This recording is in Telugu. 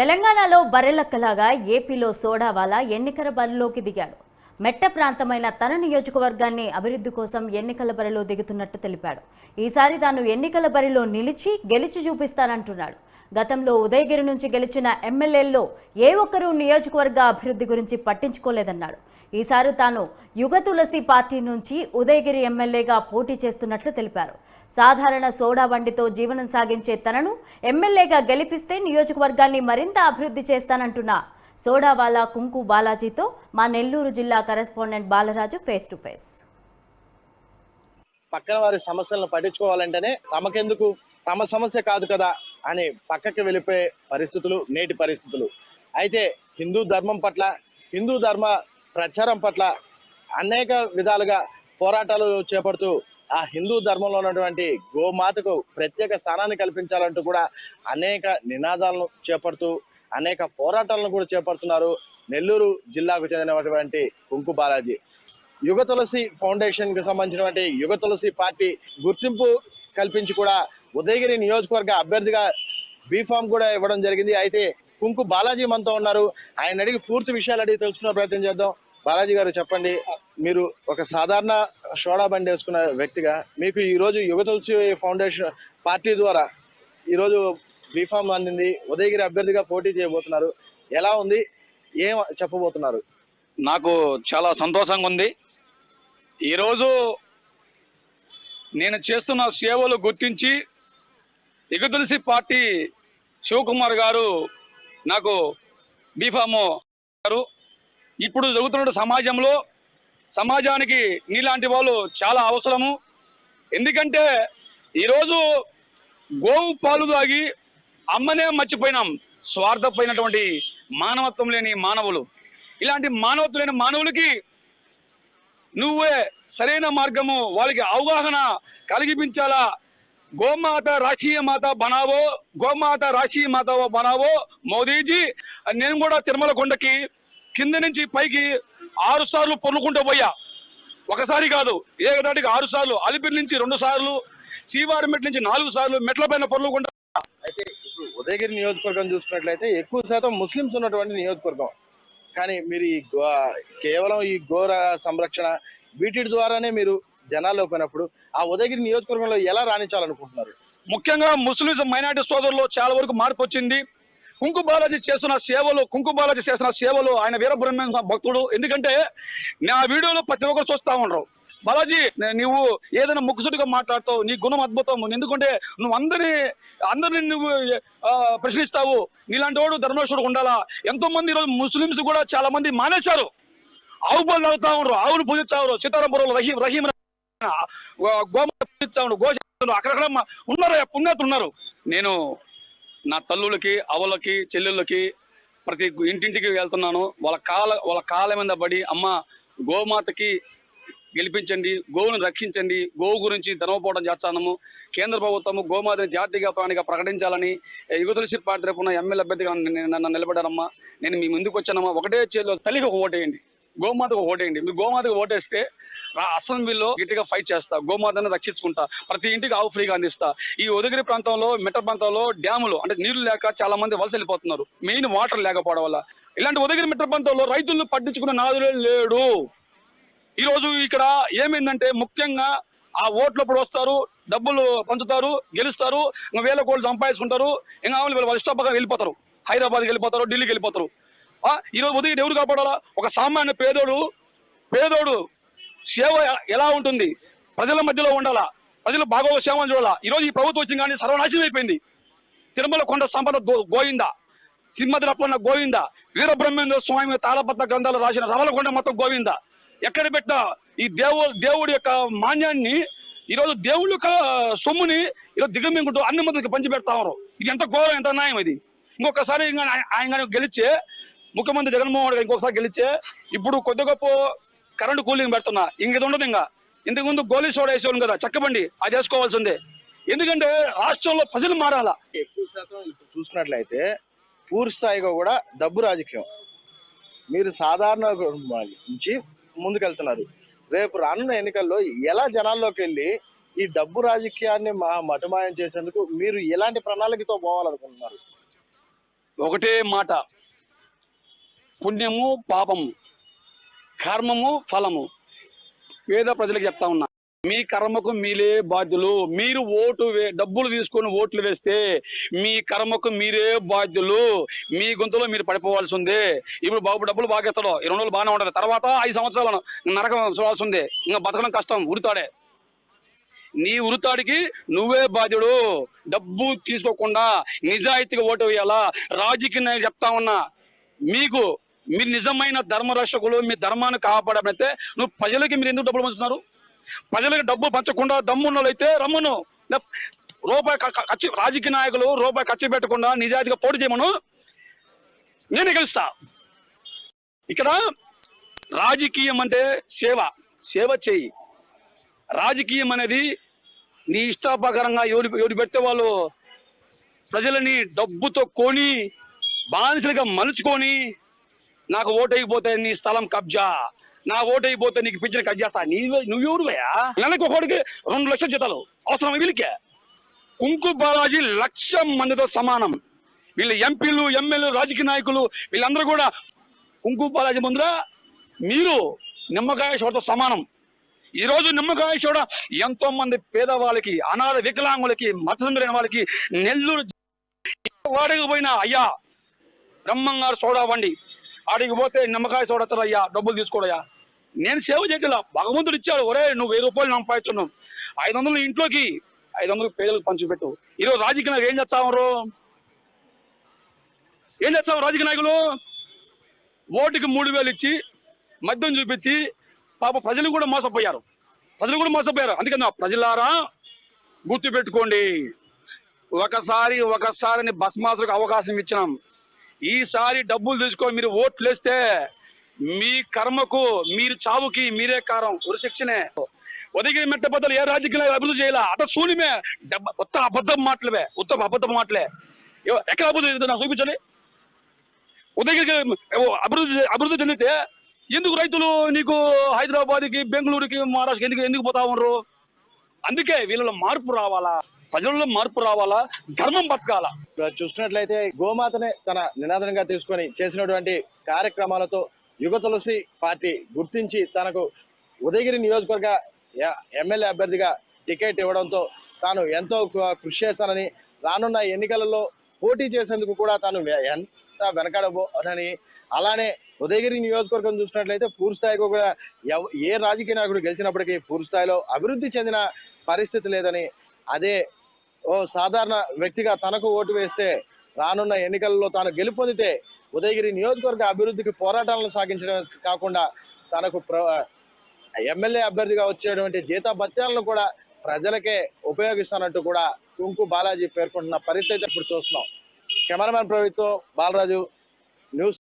తెలంగాణలో బర్రెలక్కలాగా ఏపీలో సోడావాలా ఎన్నికల బరిలోకి దిగాడు. మెట్ట ప్రాంతమైన తన నియోజకవర్గాన్ని అభివృద్ధి కోసం ఎన్నికల బరిలో దిగుతున్నట్టు తెలిపాడు. ఈసారి తాను ఎన్నికల బరిలో నిలిచి గెలిచి చూపిస్తానంటున్నాడు. గతంలో ఉదయగిరి నుంచి గెలిచిన ఎమ్మెల్యేల్లో ఏ ఒక్కరూ నియోజకవర్గ అభివృద్ధి గురించి పట్టించుకోలేదన్నాడు. ఈసారి తాను యుగ తులసి పార్టీ నుంచి ఉదయగిరి ఎమ్మెల్యేగా పోటీ చేస్తున్నట్లు తెలిపారు. సాధారణ సోడా బండితో జీవనం సాగించే తనను ఎమ్మెల్యేగా గెలిపిస్తే నియోజకవర్గాన్ని మరింత అభివృద్ధి చేస్తానంటున్న సోడావాలా కుంకు బాలాజీతో మా నెల్లూరు జిల్లా correspondent Balaraju face to face. పక్కన వారి సమస్యలను పట్టించుకోవాలంటేనే తమకెందుకు, తమ సమస్య కాదు కదా అని పక్కకి వెళ్ళిపోయే పరిస్థితులు నేటి పరిస్థితులు. అయితే హిందూ ధర్మం పట్ల, హిందూ ధర్మ ప్రచారం పట్ల అనేక విధాలుగా పోరాటాలు చేపడుతూ ఆ హిందూ ధర్మంలో ఉన్నటువంటి గోమాతకు ప్రత్యేక స్థానాన్ని కల్పించాలంటూ కూడా అనేక నినాదాలను చేపడుతూ అనేక పోరాటాలను కూడా చేపడుతున్నారు నెల్లూరు జిల్లాకు చెందినటువంటి కుంకు బాలాజీ. యుగ తులసి ఫౌండేషన్ కి సంబంధించినటువంటి యుగ తులసి పార్టీ గుర్తింపు కల్పించి కూడా ఉదయగిరి నియోజకవర్గ అభ్యర్థిగా బీఫామ్ కూడా ఇవ్వడం జరిగింది. అయితే కుంకు బాలాజీ మనతో ఉన్నారు. ఆయన అడిగి పూర్తి విషయాలు అడిగి తెలుసుకునే ప్రయత్నం చేద్దాం. బాలాజీ గారు చెప్పండి, మీరు ఒక సాధారణ సోడా బండి వేసుకున్న వ్యక్తిగా మీకు ఈ రోజు యుగ తులసి ఫౌండేషన్ పార్టీ ద్వారా ఈరోజు బీఫామ్ అందింది, ఉదయగిరి అభ్యర్థిగా పోటీ చేయబోతున్నారు. ఎలా ఉంది, ఏం చెప్పబోతున్నారు? నాకు చాలా సంతోషంగా ఉంది. ఈరోజు నేను చేస్తున్న సేవలు గుర్తించి యుగ తులసి పార్టీ శివకుమార్ గారు నాకు బీఫాము గారు. ఇప్పుడు జరుగుతున్న సమాజానికి నీలాంటి వాళ్ళు చాలా అవసరము. ఎందుకంటే ఈరోజు గోవు పాలు తాగి అమ్మనే మర్చిపోయినాం. స్వార్థపోయినటువంటి మానవత్వం లేని మానవులు, ఇలాంటి మానవత్వం లేని మానవులకి నువ్వే సరైన మార్గము వాళ్ళకి అవగాహన కలిగించాలా. గోమాత రాష్ట్రీయ మాత బనావో, గోమాత రాష్ట్రీయ మాత బనావో మోదీజీ. నేను కూడా తిరుమల కొండకి కింద నుంచి పైకి 6 సార్లు పొర్లుకుంటూ పోయా. ఒకసారి కాదు, ఏకదాటికి 6 సార్లు. అలిపిరి నుంచి 2 సార్లు, శ్రీవారిమెట్ నుంచి 4 సార్లు మెట్ల పైన పొర్లుకుంటా. అయితే ఇప్పుడు ఉదయగిరి నియోజకవర్గం చూసుకున్నట్లయితే ఎక్కువ శాతం ముస్లింస్ ఉన్నటువంటి నియోజకవర్గం. కానీ మీరు ఈ కేవలం ఈ గోర సంరక్షణ వీటి ద్వారానే మీరు జనాల్లో పోయినప్పుడు ఆ ఉదయగిరి నియోజకవర్గంలో ఎలా రాణించాలనుకుంటున్నారు? ముఖ్యంగా ముస్లింస్ మైనారిటీ సోదరుల్లో చాలా వరకు మార్పు వచ్చింది. కుంకు బాలాజీ చేస్తున్న సేవలు ఆయన వీరబ్రహ్మేంద్ర భక్తుడు. ఎందుకంటే నా వీడియోలో ప్రతి ఒక్కరు చూస్తా ఉండరు, బాలాజీ నువ్వు ఏదైనా ముక్కుసుడిగా మాట్లాడతావు, నీ గుణం అద్భుతం. ఎందుకంటే నువ్వు అందరినీ నువ్వు ప్రశ్నిస్తావు. నీలాంటి వాడు ధర్మేశ్వరుడు ఉండాలా. ఎంతో మంది ఈరోజు ముస్లింస్ కూడా చాలా మంది మానేశారు. ఆవు పాలు తాగుతా ఉండరు, ఆవులు పూజించారు. సీతారాంపురంలో రహీం గోమాత పూజిస్తా ఉండరు, గోశాల అక్కడక్కడ ఉన్నారు, పుణ్యాతులు ఉన్నారు. నేను నా తల్లులకి, అవలకి, చెల్లెళ్ళకి ప్రతి ఇంటింటికి వెళ్తున్నాను. వాళ్ళ కాళ్ళ మీద పడి అమ్మ గోమాతకి గెలిపించండి, గోవును రక్షించండి, గోవు గురించి ధర్మపోవడం చేస్తాము. కేంద్ర ప్రభుత్వము గోమాతని జాతీయ ప్రాణిగా ప్రకటించాలని యుగ తులసి పార్టీ రేపున ఎమ్మెల్యే అభ్యర్థిగా నన్ను నిలబడారమ్మా. నేను మీ ముందుకు వచ్చానమ్మా. ఒకటే చేతిలో తల్లికి ఒక ఓటేయండి, గోమాతకు ఓటేయండి. మీరు గోమాతకు ఓటేస్తే అసెంబ్లీలో గట్టిగా ఫైట్ చేస్తా, గోమాతను రక్షించుకుంటా, ప్రతి ఇంటికి ఆవు ఫ్రీగా అందిస్తా. ఈ ఉదయగిరి ప్రాంతంలో, మెట్ట ప్రాంతంలో డ్యాములు అంటే నీళ్లు లేక చాలా మంది వలస వెళ్ళిపోతున్నారు, మెయిన్ వాటర్ లేకపోవడం వల్ల. ఇలాంటి ఉదయగిరి మెట్ట ప్రాంతంలో రైతులను పట్టించుకున్న నాదులే లేడు. ఈ రోజు ఇక్కడ ఏమైందంటే ముఖ్యంగా ఆ ఓట్లప్పుడు వస్తారు, డబ్బులు పంచుతారు, గెలుస్తారు, ఇంకా 1000 కోట్లు సంపాదించుకుంటారు. ఇంకా వాళ్ళ ఇష్టపగా వెళ్ళిపోతారు, హైదరాబాద్కి వెళ్ళిపోతారు, ఢిల్లీకి వెళ్ళిపోతారు. ఈరోజు ఉదయం ఎవరు కాపాడాలా? ఒక సామాన్య పేదోడు సేవ ఎలా ఉంటుంది? ప్రజల మధ్యలో ఉండాలా, ప్రజలు బాగా సేవలు చూడాలా. ఈరోజు ఈ ప్రభుత్వం వచ్చింది కానీ సర్వనాశనం అయిపోయింది. తిరుమల కొండ సంపద గోయిందా, సింహద్రప్పన్న గోవిందా, వీరబ్రహ్మేంద్ర స్వామి తాళపత్ర గ్రంథాలు రాసిన రమలకొండ మొత్తం గోవిందా. ఎక్కడ పెట్టినా ఈ దేవుడి యొక్క మాన్యాన్ని, ఈరోజు దేవుడి యొక్క సొమ్ముని ఈరోజు దిగమింగుంటూ అన్ని మందికి పంచి పెడతా ఉన్నారు. ఇది ఎంత ఘోరం, ఎంత న్యాయం ఇది. ఇంకొకసారి ఆయన గెలిచే ముఖ్యమంత్రి జగన్మోహన్ రెడ్డి ఇంకొకసారి గెలిచే ఇప్పుడు కొద్ది గొప్ప కరెంటు కూలింగ్ పెడుతున్నా. ఇంకేది ఉండదు. ఇంకా ఇంతకు ముందు గోలీ సోడా వేసేవాళ్ళు కదా, చక్కబండి అది వేసుకోవాల్సిందే. ఎందుకంటే రాష్ట్రంలో ప్రజలు మారాలా. ఎక్కువ శాతం చూసుకున్నట్లయితే పూర్తి స్థాయిగా కూడా డబ్బు రాజకీయం. మీరు సాధారణ నుంచి ముందుకెళ్తున్నారు. రేపు రానున్న ఎన్నికల్లో ఎలా జనాల్లోకి వెళ్ళి ఈ డబ్బు రాజకీయాన్ని మటుమాయం చేసేందుకు మీరు ఎలాంటి ప్రణాళికతో పోవాలనుకుంటున్నారు? ఒకటే మాట, పుణ్యము పాపము, కర్మము ఫలము. పేద ప్రజలకు చెప్తా ఉన్నా, మీ కర్మకు మీరే బాధ్యులు. మీరు డబ్బులు తీసుకొని ఓట్లు వేస్తే మీ కర్మకు మీరే బాధ్యులు. మీ గొంతులో మీరు పడిపోవాల్సి ఉంది. ఇప్పుడు డబ్బులు బాగా ఇస్తాడు, 2 రోజులు బాగానే ఉంటుంది, తర్వాత 5 సంవత్సరాలు నరకం చూడాల్సి ఉంది. ఇంకా బతకడం కష్టం, ఉరుతాడే. నీ ఉరుతాడికి నువ్వే బాధ్యుడు. డబ్బు తీసుకోకుండా నిజాయితీగా ఓటు వేయాలా. రాజకీయ నాయకులు చెప్తా ఉన్నా, మీరు నిజమైన ధర్మరక్షకులు, మీ ధర్మాన్ని కాపాడమైతే నువ్వు ప్రజలకి మీరు ఎందుకు డబ్బులు పంచుతున్నారు? ప్రజలకు డబ్బు పంచకుండా దమ్మున్నోళ్ళైతే రమ్మును. రాజకీయ నాయకులు రూపాయి ఖర్చు పెట్టకుండా నిజాయితీగా పోటీ చేయమను, నేనే గెలుస్తా. ఇక్కడ రాజకీయం అంటే సేవ చేయి. రాజకీయం అనేది నీ ఇష్టాపకరంగా ఎవరు పెడితే వాళ్ళు ప్రజలని డబ్బుతో కొని బానిసలుగా మలుచుకొని, నాకు ఓటైపోతే నీ స్థలం కబ్జా, నా ఓటైపోతే నీకు పింఛన్ కట్ చేస్తా. నువ్వెవరువయ్యా? నెలకు ఒకటికి 2 లక్షల జీతాలు అవసరం వీళ్ళకే. కుంకు బాలాజీ 1,00,000 మందితో సమానం. వీళ్ళు ఎంపీలు, ఎమ్మెల్యేలు, రాజకీయ నాయకులు వీళ్ళందరూ కూడా కుంకు బాలాజీ ముందర మీరు నిమ్మకాయ షోడతో సమానం. ఈ రోజు నిమ్మకాయ షోడ ఎంతో మంది పేదవాళ్ళకి, అనాథ వికలాంగులకి, మతసంబరైన వాళ్ళకి నెల్లూరు వాడికి పోయినా, అయ్యా బ్రహ్మంగారు సోడా వండి ఆడికి పోతే నిమ్మకాయ చూడొచ్చు అయ్యా, డబ్బులు తీసుకోడయ్యా. నేను సేవ చేయగల, భగవంతుడు ఇచ్చాడు. ఒరే నువ్వు 1000 రూపాయలు సంపాదించున్నావు, 500 ఇంట్లోకి, 500 పేదలకు పంచిపెట్టు. ఈరోజు రాజకీయ నాయకులు ఏం చేస్తావు? రాజకీయ నాయకులు ఓటుకి 3000 ఇచ్చి మద్యం చూపించి పాప ప్రజలు కూడా మోసపోయారు. అందుకని ప్రజలారా గుర్తు పెట్టుకోండి, ఒకసారి బస్మాసులకు అవకాశం ఇచ్చినాం. ఈసారి డబ్బులు తీసుకొని మీరు ఓట్లు వేస్తే మీ కర్మకు, మీరు చావుకి మీరే కారం, ఉరిశిక్షనే. ఉదయగిరి మెట్టబద్దలు ఏ రాజకీయ అభివృద్ధి చేయాల? అట సూలిమే, అబద్ధం మాటలే. ఎక్కడ అభివృద్ధి నాకు చూపించండి. ఉదయగిరికి అభివృద్ధి చెందితే ఎందుకు రైతులు నీకు హైదరాబాద్కి, బెంగళూరుకి, మహారాష్ట్రకి ఎందుకు పోతా ఉన్నారు? అందుకే వీళ్ళలో మార్పు రావాలా, ప్రజల్లో మార్పు రావాలా, ధర్మం బతకాలా. చూసుకున్నట్లయితే గోమాతనే తన నినాదంగా తీసుకొని చేసినటువంటి కార్యక్రమాలతో యుగ తులసి పార్టీ గుర్తించి తనకు ఉదయగిరి నియోజకవర్గ ఎమ్మెల్యే అభ్యర్థిగా టికెట్ ఇవ్వడంతో తాను ఎంతో కృషి చేస్తానని, రానున్న ఎన్నికలలో పోటీ చేసేందుకు కూడా తాను ఎంత వెనకాడబోనని, అలానే ఉదయగిరి నియోజకవర్గం చూసినట్లయితే పూర్తి స్థాయికి కూడా ఏ రాజకీయ నాయకుడు గెలిచినప్పటికీ పూర్తి స్థాయిలో అభివృద్ధి చెందిన పరిస్థితి లేదని, అదే ఓ సాధారణ వ్యక్తిగా తనకు ఓటు వేస్తే రానున్న ఎన్నికల్లో తాను గెలుపొందితే ఉదయగిరి నియోజకవర్గ అభివృద్ధికి పోరాటాలను సాగించడం కాకుండా తనకు ఎమ్మెల్యే అభ్యర్థిగా వచ్చేటువంటి జీతభత్యాలను కూడా ప్రజలకే ఉపయోగిస్తానంటూ కూడా కుంకు బాలాజీ పేర్కొంటున్న పరిస్థితి ఇప్పుడు చూస్తున్నాం. కెమెరామెన్ ప్రవీణ్తో బాలరాజు, న్యూస్.